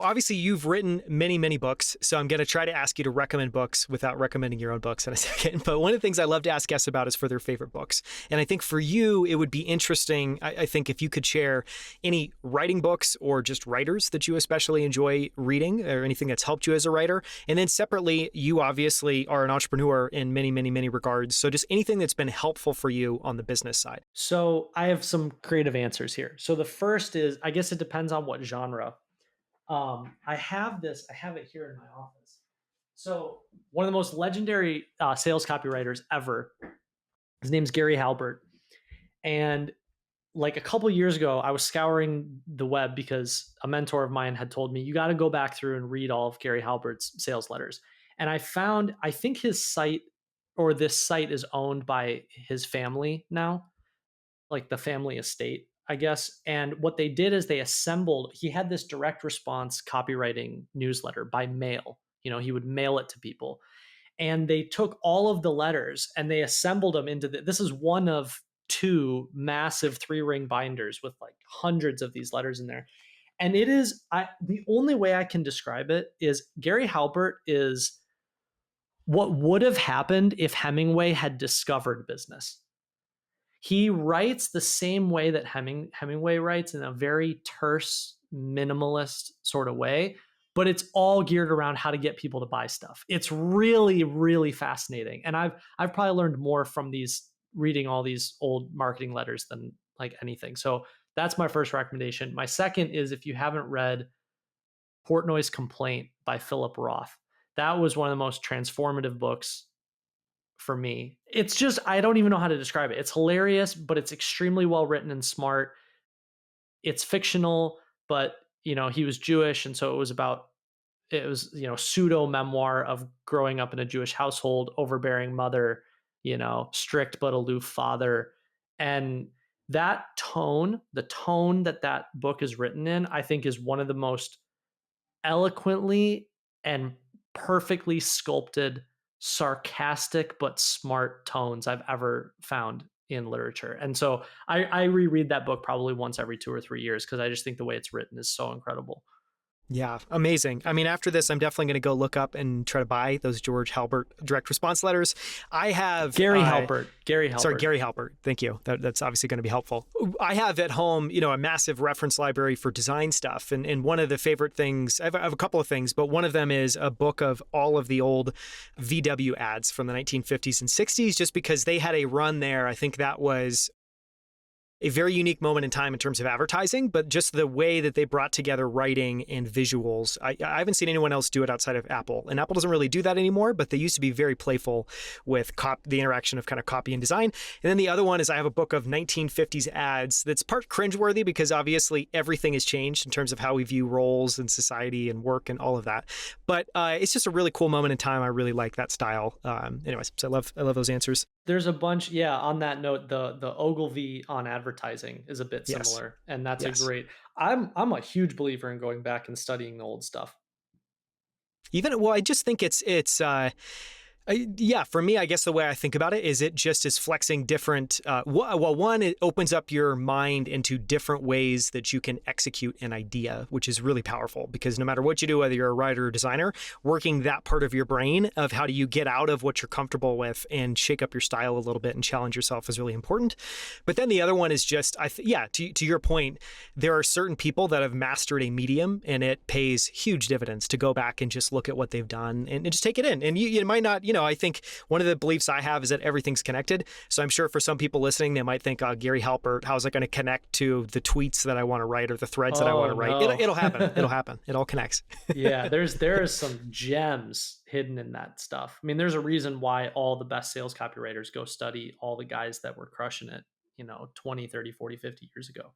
Obviously, you've written many, many books, so I'm going to try to ask you to recommend books without recommending your own books in a second. But one of the things I love to ask guests about is for their favorite books. And I think for you, it would be interesting, I think, if you could share any writing books or just writers that you especially enjoy reading or anything that's helped you as a writer. And then separately, you obviously are an entrepreneur in many, many, many regards. So just anything that's been helpful for you on the business side. So I have some creative answers here. So the first is, I guess it depends on what genre. I have it here in my office. So one of the most legendary sales copywriters ever, his name's Gary Halbert. And like a couple years ago, I was scouring the web because a mentor of mine had told me, you got to go back through and read all of Gary Halbert's sales letters. And I found, I think his site or this site is owned by his family now, like the family estate, I guess. And what they did is he had this direct response copywriting newsletter by mail. He would mail it to people. And they took all of the letters and they assembled them this is one of two massive 3-ring binders with like hundreds of these letters in there. And the only way I can describe it is Gary Halbert is what would have happened if Hemingway had discovered business. He writes the same way that Hemingway writes, in a very terse, minimalist sort of way, but it's all geared around how to get people to buy stuff. It's really, really fascinating. And I've probably learned more from reading all these old marketing letters than like anything. So that's my first recommendation. My second is, if you haven't read Portnoy's Complaint by Philip Roth. That was one of the most transformative books for me. It's just, I don't even know how to describe it. It's hilarious, but it's extremely well written and smart. It's fictional, but he was Jewish. And so it was pseudo memoir of growing up in a Jewish household, overbearing mother, strict but aloof father. And that tone, the tone that book is written in, I think is one of the most eloquently and perfectly sculpted, sarcastic but smart tones I've ever found in literature. And so I reread that book probably once every 2 or 3 years because I just think the way it's written is so incredible. Yeah, amazing. I mean, after this, I'm definitely going to go look up and try to buy those George Halbert direct response letters. I have Gary Halbert. Sorry, Gary Halbert. Thank you. That's obviously going to be helpful. I have at home, a massive reference library for design stuff. And one of the favorite things, I have a couple of things, but one of them is a book of all of the old VW ads from the 1950s and 60s, just because they had a run there. I think that was a very unique moment in time in terms of advertising, but just the way that they brought together writing and visuals. I haven't seen anyone else do it outside of Apple. And Apple doesn't really do that anymore, but they used to be very playful with the interaction of kind of copy and design. And then the other one is I have a book of 1950s ads that's part cringeworthy because obviously everything has changed in terms of how we view roles in society and work and all of that. But it's just a really cool moment in time. I really like that style. Anyways, so I love those answers. There's a bunch, yeah. On that note, the Ogilvy on advertising is a bit similar, and that's a great. I'm a huge believer in going back and studying the old stuff. I just think it's for me, I guess the way I think about it is it just is flexing different. One, it opens up your mind into different ways that you can execute an idea, which is really powerful because no matter what you do, whether you're a writer or designer, working that part of your brain of how do you get out of what you're comfortable with and shake up your style a little bit and challenge yourself is really important. But then the other one is just, to your point, there are certain people that have mastered a medium and it pays huge dividends to go back and just look at what they've done and just take it in. And you might not, I think one of the beliefs I have is that everything's connected. So I'm sure for some people listening, they might think, Gary Halbert, how is it going to connect to the tweets that I want to write or the threads that I want to write? No. It'll happen. It'll happen. It all connects. Yeah, there is some gems hidden in that stuff. I mean, there's a reason why all the best sales copywriters go study all the guys that were crushing it, 20, 30, 40, 50 years ago.